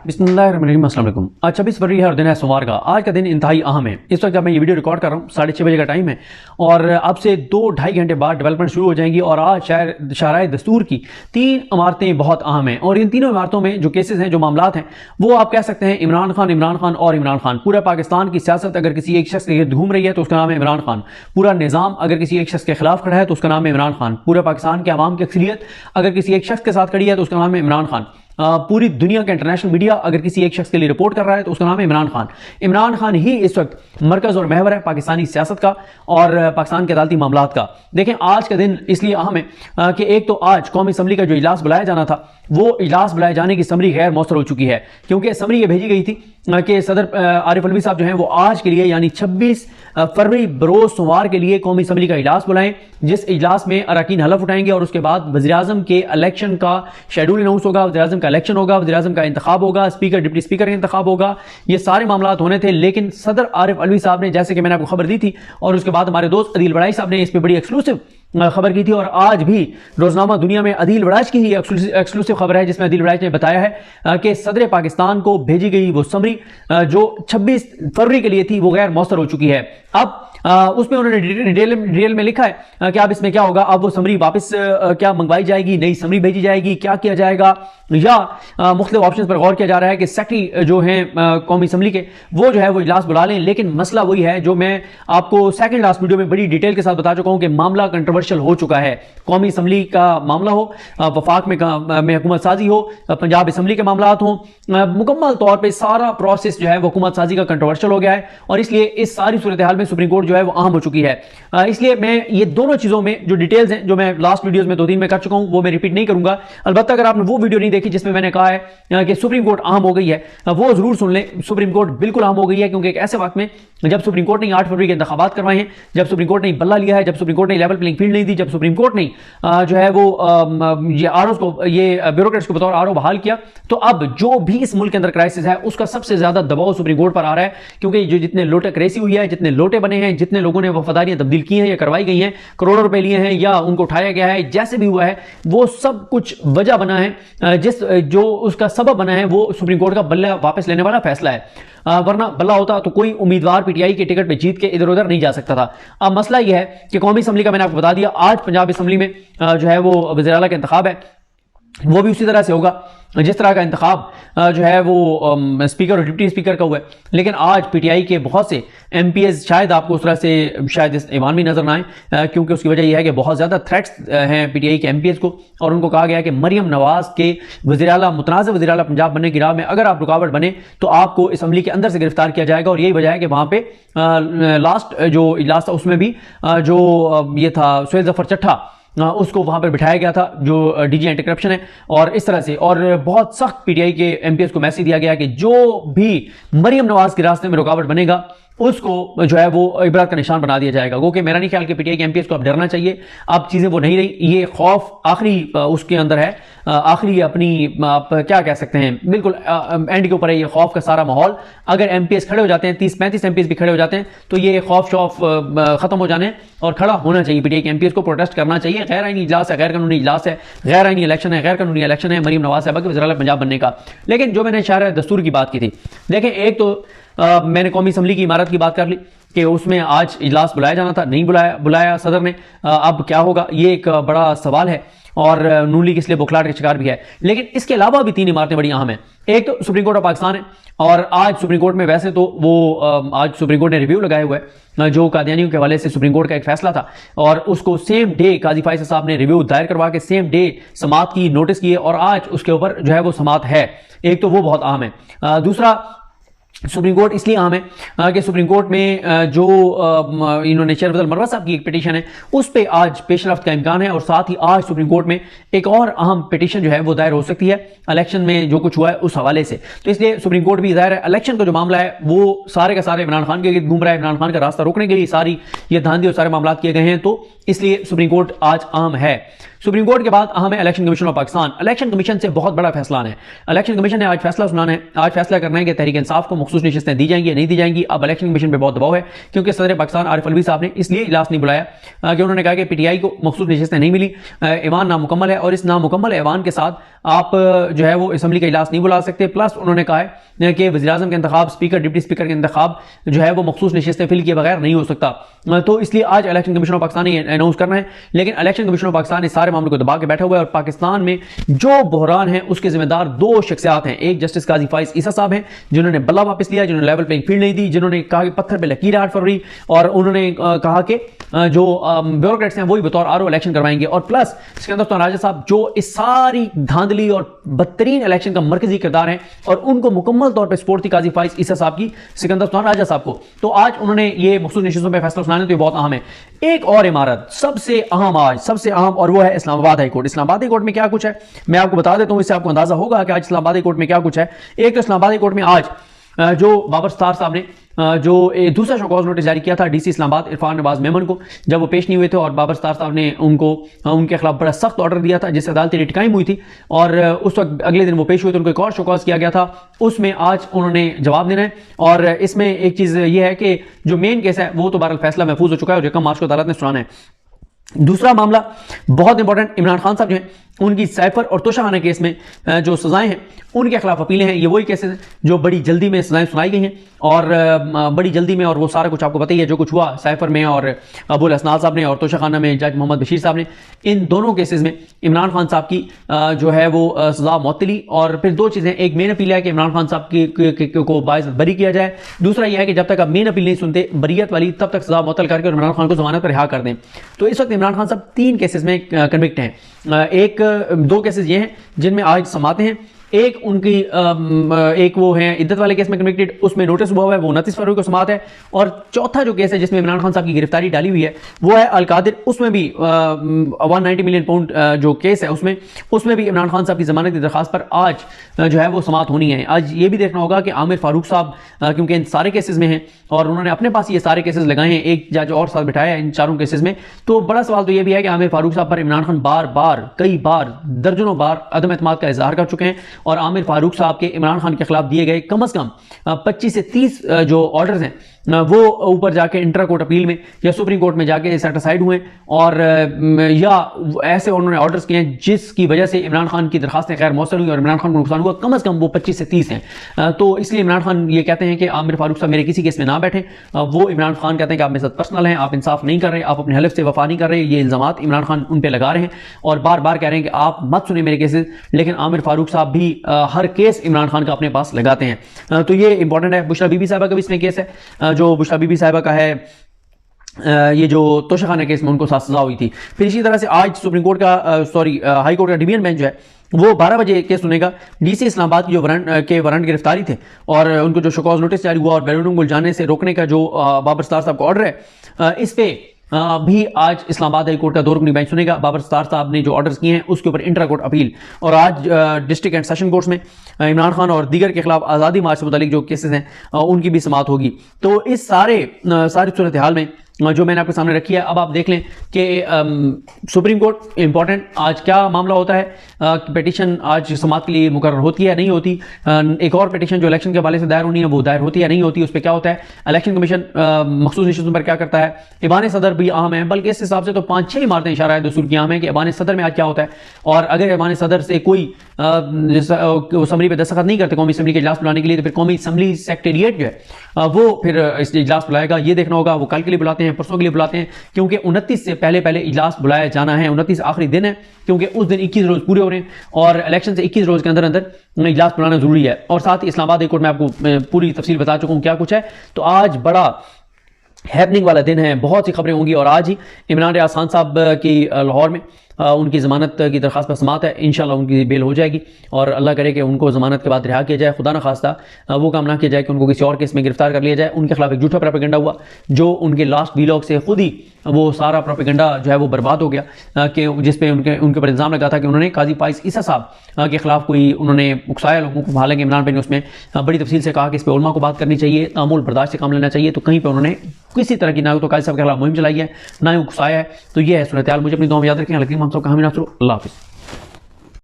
बिस्मिल्लाहिर्रहमानिर्रहीम। अस्सलाम वालेकुम। आज 26 फरवरी है और दिन है सोमवार का। आज का दिन इंतहाई अहम है। इस वक्त जब मैं ये वीडियो रिकॉर्ड कर रहा हूँ 6:30 बजे का टाइम है और अब से 2-2.5 घंटे बाद डेवलपमेंट शुरू हो जाएंगी और आज शाहराए दस्तूर की 3 इमारतें बहुत अहम हैं और इन तीनों इमारतों में जो केसेस हैं, जो मामलात हैं, वो आप कह सकते हैं इमरान खान और इमरान खान। पूरा पाकिस्तान की सियासत अगर किसी एक शख्स के गिर्द घूम रही है तो उसका नाम है इमरान खान। पूरा निज़ाम अगर किसी एक शख्स के खिलाफ खड़ा है तो उसका नाम है इमरान खान। पूरे पाकिस्तान के अवाम की अक्सरियत अगर किसी एक शख्स के साथ खड़ी है तो उसका नाम है इमरान खान। पूरी दुनिया का इंटरनेशनल मीडिया अगर किसी एक शख्स के लिए रिपोर्ट कर रहा है तो उसका नाम है इमरान खान। इमरान खान ही इस वक्त मरकज और महवर है पाकिस्तानी सियासत का और पाकिस्तान के अदालती मामलात का। देखें, आज का दिन इसलिए अहम है कि एक तो आज कौमी असम्बली का जो इजलास बुलाया जाना था, वो इजलास बुलाए जाने की समरी गैर मौसर हो चुकी है, क्योंकि समरी ये भेजी गई थी कि सदर आरिफ अलवी साहब जो हैं वो आज के लिए यानी 26 फरवरी बरोज सोमवार के लिए कौमी असम्बली का इजलास बुलाएं, जिस इजलास में अरकान हलफ उठाएंगे और उसके बाद वज़ीर-ए-आज़म के इलेक्शन का शेड्यूल अनाउंस होगा, वज़ीर-ए-आज़म का इलेक्शन होगा, वज़ीर-ए-आज़म का इंतखाब होगा, स्पीकर डिप्टी स्पीकर का इंतखाब होगा। ये सारे मामलात होने थे, लेकिन सदर आरिफ अलवी साहब ने, जैसे कि मैंने आपको खबर दी थी और उसके बाद हमारे दोस्त अदील बड़ाई साहब ने इस पर बड़ी एक्सक्लूसिव खबर की थी और आज भी रोजनामा दुनिया में अदील बड़ाइच की ही एक्सक्लूसिव खबर है, जिसमें अदील बड़ाइच ने बताया है कि सदर पाकिस्तान को भेजी गई वो समरी जो 26 फरवरी के लिए थी वो गैर मौसर हो चुकी है। अब उसमें उन्होंने डिटेल में लिखा है कि अब इसमें क्या होगा, अब वो समरी वापस क्या मंगवाई जाएगी, नई समरी भेजी जाएगी, क्या किया जाएगा, या मुख्तलिफ ऑप्शन पर गौर किया जा रहा है कि सेक्रेटरी जो हैं कौमी असम्बली के वो जो है वो इजलास बुला लें। लेकिन मसला वही है जो मैं आपको सेकंड लास्ट वीडियो में बड़ी डिटेल के साथ बता चुका हूं कि मामला कंट्रोवर्शियल हो चुका है। कौमी असम्बली का मामला हो, वफाक में हुकूमत साजी हो, पंजाब असम्बली के मामला हो, मुकम्मल तौर पर सारा प्रोसेस जो है वो हुकूमत साजी का कंट्रोवर्शियल हो गया है और इसलिए इस सारी सूरत हाल में सुप्रीम कोर्ट जो है वो अहम हो चुकी है। इसलिए मैं ये दोनों चीजों में जो डिटेल्स हैं, जो मैं लास्ट वीडियोस में 2-3 में कर चुका हूं, वो मैं रिपीट नहीं करूंगा। अलबत्ता अगर आपने वो वीडियो नहीं देखी जिसमें मैंने कहा है कि सुप्रीम कोर्ट अहम हो गई है, वो जरूर सुन लें। सुप्रीम कोर्ट बिल्कुल अहम हो गई है, क्योंकि एक ऐसे वक्त में जब सुप्रीम कोर्ट ने 8 फरवरी के इंतखाबात करवाए हैं, जब सुप्रीम कोर्ट ने बल्ला लिया है, जब सुप्रीम कोर्ट ने लेवल प्लेइंग फील्ड नहीं दी, जब सुप्रीम कोर्ट ने जो है वो ये आरओ को, ये ब्यूरोक्रेट्स को बतौर आरओ बहाल किया, तो अब जो भी इस मुल्क के अंदर क्राइसिस है उसका सबसे ज्यादा दबाव सुप्रीम कोर्ट पर आ रहा है, क्योंकि जो जितने लोटे क्रेसी हुई है, जितने लोटे बने हैं, जितने लोगों ने वफादारियां तब्दील की हैं या करवाई गई हैं, करोड़ों रुपए लिए हैं या उनको उठाया गया है, जैसे भी हुआ है वो सब कुछ वजह बना है, जो उसका सबब बना है वो सुप्रीम कोर्ट का बल्ला वापस लेने वाला फैसला है। वरना बल्ला होता तो कोई उम्मीदवार पीटीआई के टिकट पे जीत के इधर उधर नहीं जा सकता था। अब मसला यह है कि कौमी असम्बली का मैंने आपको बता दिया, आज पंजाब असम्बली में जो है वो वज़ीर आला का इंतखाब है, वो भी उसी तरह से होगा जिस तरह का इंतखाब जो है वो स्पीकर और डिप्टी स्पीकर का हुआ है। लेकिन आज पीटीआई के बहुत से एमपीएस शायद आपको उस तरह से शायद इस ईमान भी नजर ना आए, क्योंकि उसकी वजह यह है कि बहुत ज्यादा थ्रेट्स हैं पीटीआई के एमपीएस को और उनको कहा गया है कि मरियम नवाज के वज़ीर आला, मुतनाज़ वज़ीर आला पंजाब बनने की राह में अगर आप रुकावट बने तो आपको असम्बली के अंदर से गिरफ्तार किया जाएगा। और यही वजह है कि वहां पे लास्ट जो इजलास था उसमें भी जो ये था सुहेल जफर चट्ठा, उसको वहां पर बिठाया गया था जो डीजी एंटी करप्शन है, और इस तरह से और बहुत सख्त पीटीआई के एमपीएस को मैसेज दिया गया कि जो भी मरियम नवाज के रास्ते में रुकावट बनेगा उसको जो है वो इबरत का निशान बना दिया जाएगा। क्योंकि मेरा नहीं ख्याल कि पीटीआई के एमपीएस को अब डरना चाहिए, अब चीजें वो नहीं रही, ये खौफ आखिरी उसके अंदर है, आखिरी अपनी आप क्या कह सकते हैं बिल्कुल एंड के ऊपर है ये खौफ का सारा माहौल। अगर एमपीएस खड़े हो जाते हैं, 30-35 एमपीएस भी खड़े हो जाते हैं, तो ये खौफ शौफ खत्म हो जाने और खड़ा होना चाहिए। पीटीआई के एमपीएस को प्रोटेस्ट करना चाहिए। गैर आईनी इजलास है, गैर कानूनी इजलास है, गैर आईनी इलेक्शन है, गैर कानूनी इलेक्शन है मरियम नवाज साहब के वज़ीर आला पंजाब बनने का। लेकिन जो मैंने शाहराए दस्तूर की बात की थी, देखें एक तो मैंने कौमी असम्बली की इमारत की बात कर ली कि उसमें आज इजलास बुलाया जाना था, नहीं बुलाया सदर ने। अब क्या होगा ये एक बड़ा सवाल है और नून लीग इसलिए बुखलाहट के शिकार भी है। लेकिन इसके अलावा भी 3 इमारतें बड़ी अहम हैं। एक तो सुप्रीम कोर्ट ऑफ पाकिस्तान है और आज सुप्रीम कोर्ट में वैसे तो वो आज सुप्रीम कोर्ट ने रिव्यू लगाया हुआ है जो कादियानियों के हवाले से सुप्रीम कोर्ट का एक फैसला था और उसको सेम डे काजी फाइज साहब ने रिव्यू दायर करवा के सेम डे समाअत की, नोटिस किए और आज उसके ऊपर जो है वो समाअत है। एक तो वो बहुत अहम है। दूसरा, सुप्रीम कोर्ट इसलिए अहम है कि सुप्रीम कोर्ट में जो इन्होंने शेर अफजल मरवा साहब की एक पिटीशन है उस पे आज पेशरफ्त का इम्कान है और साथ ही आज सुप्रीम कोर्ट में एक और अहम पिटीशन जो है वो दायर हो सकती है इलेक्शन में जो कुछ हुआ है उस हवाले से। तो इसलिए सुप्रीम कोर्ट भी दायर है। इलेक्शन का जो मामला है वो सारे का सारे इमरान खान के गिर्द घूम रहा है, इमरान खान का रास्ता रोकने के लिए सारी ये धांधली और सारे मामला किए गए हैं, तो इसलिए सुप्रीम कोर्ट आज अहम है। सुप्रीम कोर्ट के बाद अहम है election commission of Pakistan. Election commission से बहुत बड़ा फैसला है। इलेक्शन कमीशन ने आज फैसला सुनाना है, आज फैसला करना है कि तहरीक इंसाफ को मखसूस नशिस्तें दी जाएंगी या नहीं दी जाएंगी। अब इलेक्शन कमीशन पे बहुत दबाव है क्योंकि सदर पाकिस्तान आरिफ अलवी साहब ने इसलिए इजलास नहीं बुलाया कि उन्होंने कहा कि पीटीआई को मखसूस नशिस्तें नहीं मिली, ऐवान नामुकम्मल है और इस नामुकम्मल ऐवान के साथ آپ جو ہے وہ اسمبلی کا اجلاس نہیں بلا سکتے. پلس انہوں نے کہا ہے کہ وزیر اعظم کے انتخاب، اسپیکر، ڈپٹی اسپیکر کے انتخاب جو ہے وہ مخصوص نشستیں فل کیے بغیر نہیں ہو سکتا. تو اس لیے آج الیکشن کمیشن آف پاکستان نے اناؤنس کرنا ہے، لیکن الیکشن کمیشن آف پاکستان اس سارے معاملے کو دبا کے بیٹھا ہوا ہے. اور پاکستان میں جو بحران ہے اس کے ذمہ دار دو شخصیات ہیں. ایک جسٹس قاضی فائز عیسیٰ صاحب ہیں جنہوں نے بلہ واپس لیا، جنہوں نے لیول پلینگ فیلڈ نہیں دی، جنہوں نے کہا کہ پتھر پہ لکیر آٹ پڑ رہی، اور انہوں نے کہا کہ جو بیوروکریٹس ہیں وہی بطور آر او الیکشن کروائیں گے. اور پلس سکندر سلطان راجہ صاحب جو اس ساری دھاندلی اور بدترین الیکشن کا مرکزی کردار ہیں، اور ان کو مکمل طور پہ سپورٹ تھی قاضی فائز عیسیٰ صاحب کی سکندر سلطان راجہ صاحب کو. تو آج انہوں نے یہ مخصوص نشستوں پہ فیصلہ سنانے، تو یہ بہت اہم ہے. ایک اور عمارت سب سے اہم آج، سب سے اہم، اور وہ ہے اسلام آباد ہائی کورٹ. اسلام آباد ہائی کورٹ میں کیا کچھ ہے میں آپ کو بتا دیتا ہوں، اس سے آپ کو اندازہ ہوگا کہ آج اسلام آباد ہائی کورٹ میں کیا کچھ ہے. ایک تو اسلام آباد ہائی کورٹ میں آج جو بابر ستار صاحب نے جو دوسرا شو کاز نوٹس جاری کیا تھا ڈی سی اسلام آباد عرفان نواز میمن کو، جب وہ پیش نہیں ہوئے تھے، اور بابر ستار صاحب نے ان کے خلاف بڑا سخت آرڈر دیا تھا جس سے عدالتی ریٹ قائم ہوئی تھی، اور اس وقت اگلے دن وہ پیش ہوئے تو ان کو ایک اور شو کاز کیا گیا تھا. اس میں آج انہوں نے جواب دینا ہے. اور اس میں ایک چیز یہ ہے کہ جو مین کیس ہے وہ تو بہرحال فیصلہ محفوظ ہو چکا ہے اور یکم مارچ کو عدالت نے سنانا ہے. دوسرا معاملہ بہت امپورٹنٹ، عمران خان صاحب جو ہیں ان کی سائفر اور توشہ خانہ کیس میں جو سزائیں ہیں ان کے خلاف اپیلیں ہیں. یہ وہی کیسز ہیں جو بڑی جلدی میں سزائیں سنائی گئی ہیں، اور بڑی جلدی میں، اور وہ سارا کچھ آپ کو پتہ ہی ہے جو کچھ ہوا سائفر میں اور ابو الاسناد صاحب نے، اور توشہ خانہ میں جج محمد بشیر صاحب نے. ان دونوں کیسز میں عمران خان صاحب کی جو ہے وہ سزا معطلی. اور پھر دو چیزیں، ایک مین اپیل ہے کہ عمران خان صاحب کو باعزت بری کیا جائے، دوسرا یہ ہے کہ جب تک آپ مین اپیل نہیں سنتے بریت والی تب تک سزا معطل کر کے عمران خان کو ضمانت پر رہا کر دیں. تو اس وقت عمران خان صاحب 3 کیسز میں کنوکٹ ہیں. دو کیسز یہ ہیں جن میں آج سماعتیں ہیں. ایک ان کی ایک وہ ہیں عدت والے کیس میں کنوکٹڈ، اس میں نوٹس ہوا ہے، وہ 29 فروری کو سماعت ہے. اور چوتھا جو کیس ہے جس میں عمران خان صاحب کی گرفتاری ڈالی ہوئی ہے وہ ہے القادر. اس میں بھی 190 ملین پاؤنڈ جو کیس ہے اس میں بھی عمران خان صاحب کی ضمانت کی درخواست پر آج جو ہے وہ سماعت ہونی ہے. آج یہ بھی دیکھنا ہوگا کہ عامر فاروق صاحب کیونکہ ان سارے کیسز میں ہیں اور انہوں نے اپنے پاس یہ سارے کیسز لگائے ہیں، ایک جج اور ساتھ بٹھایا ہے ان چاروں کیسز میں. تو بڑا سوال تو یہ بھی ہے کہ عامر فاروق صاحب پر عمران خان کئی بار درجنوں بار عدم اعتماد کا اظہار کر چکے ہیں، اور عامر فاروق صاحب کے عمران خان کے خلاف دیے گئے کم از کم 25 سے 30 جو آرڈرز ہیں وہ اوپر جا کے انٹرا کورٹ اپیل میں یا سپریم کورٹ میں جا کے سیٹسفائیڈ ہوئے، اور یا ایسے انہوں نے آرڈرز کیے ہیں جس کی وجہ سے عمران خان کی درخواستیں غیر مؤثر ہوئی اور عمران خان کو نقصان ہوا. کم از کم وہ 25 سے 30 ہیں. تو اس لیے عمران خان یہ کہتے ہیں کہ عامر فاروق صاحب میرے کسی کیس میں نہ بیٹھیں. وہ عمران خان کہتے ہیں کہ آپ میرے ساتھ پرسنل ہیں، آپ انصاف نہیں کر رہے، آپ اپنے حلف سے وفا نہیں کر رہے. یہ الزامات عمران خان ان پہ لگا رہے ہیں اور بار بار کہہ رہے ہیں کہ آپ مت سنیں میرے کیسز. لیکن عامر فاروق صاحب بھی ہر کیس عمران خان کا اپنے پاس لگاتے ہیں. تو یہ امپورٹنٹ ہے. بشرا بی بی صاحبہ کا بھی اس میں کیس ہے، جو بشرا بی بی صاحبہ کا ہے یہ جو توشہ خانہ کیس میں ان کو سزا ہوئی تھی. پھر اسی طرح سے آج سپریم کورٹ کا ہائی کورٹ کا ڈویژن بینچ جو ہے وہ 12 بجے کیس سنے گا. ڈی سی اسلام آباد کی جو وارنٹ گرفتاری تھے اور ان کو جو شو کاز نوٹس جاری ہوا اور بیرون ملک جانے سے روکنے کا جو بابر ستار صاحب کا آرڈر ہے، اس پہ بھی آج اسلام آباد ہائی کورٹ کا 2 رکنی بینچ سنے گا. بابر ستار صاحب نے جو آرڈرز کیے ہیں اس کے اوپر انٹرا کورٹ اپیل. اور آج ڈسٹرکٹ اینڈ سیشن کورٹس میں عمران خان اور دیگر کے خلاف آزادی مارچ سے متعلق جو کیسز ہیں ان کی بھی سماعت ہوگی. تو اس ساری صورتحال میں جو میں نے آپ کے سامنے رکھی ہے، اب آپ دیکھ لیں کہ سپریم کورٹ امپورٹنٹ آج کیا معاملہ ہوتا ہے. پیٹیشن آج سماعت کے لیے مقرر ہوتی ہے یا نہیں ہوتی. ایک اور پیٹیشن جو الیکشن کے حوالے سے دائر ہونی ہے وہ دائر ہوتی ہے یا نہیں ہوتی، اس پہ کیا ہوتا ہے. الیکشن کمیشن مخصوص نشستوں پر کیا کرتا ہے. ایوان صدر بھی اہم ہے، بلکہ اس حساب سے تو 5-6 عمارتیں اشارہ دستور کی اہم ہیں کہ ایوان صدر میں آج کیا ہوتا ہے. اور اگر ایوان صدر سے کوئی اسمبلی پہ دستخط نہیں کرتے قومی اسمبلی کے اجلاس بلانے کے لیے، تو پھر قومی اسمبلی سیکریٹریٹ جو ہے وہ پھر اس اجلاس بلائے گا. یہ دیکھنا ہوگا وہ کل کے لیے بلاتے ہیں، پرسوں کے لیے بلاتے ہیں، کیونکہ 29 سے پہلے اجلاس بلایا جانا ہے. 29 آخری دن ہے کیونکہ اس دن 21 روز پورے ہو رہے ہیں اور الیکشن سے 21 روز کے اندر اجلاس بلانا ضروری ہے. اور ساتھ ہی اسلام آباد ہائی کورٹ میں آپ کو پوری تفصیل بتا چکا ہوں کیا کچھ ہے. تو آج بڑا ہیپننگ والا دن ہے، بہت سی خبریں ہوں گی. اور آج ہی عمران ریاض خان صاحب کی لاہور میں ان کی ضمانت کی درخواست پر سماعت ہے. انشاءاللہ ان کی بیل ہو جائے گی اور اللہ کرے کہ ان کو ضمانت کے بعد رہا کیا جائے. خدا نہ خواستہ وہ کام نہ کیا جائے کہ ان کو کسی اور کیس میں گرفتار کر لیا جائے. ان کے خلاف ایک جھوٹا پروپیگنڈا ہوا جو ان کے لاسٹ ویلاگ سے خود ہی وہ سارا پروپیگنڈا جو ہے وہ برباد ہو گیا، کہ جس پہ ان کے اوپر الزام لگا تھا کہ انہوں نے قاضی فائز عیسیٰ صاحب کے خلاف کوئی انہوں نے اکسایا لوگوں کو. حالانکہ عمران بھائی نے اس میں بڑی تفصیل سے کہا کہ اس پہ علماء کو بات کرنی چاہیے، تعامل برداشت سے کام لینا چاہیے. تو کہیں پہ انہوں نے کسی طرح کی نہ تو قاضی صاحب کے خلاف مہم چلائی ہے نہ ہی اکسایا ہے. تو یہ ہے صورتحال. مجھے اپنی دعا میں یاد رکھیں. اللہ کریم ہم سب کا حامی ناصر. اللہ حافظ.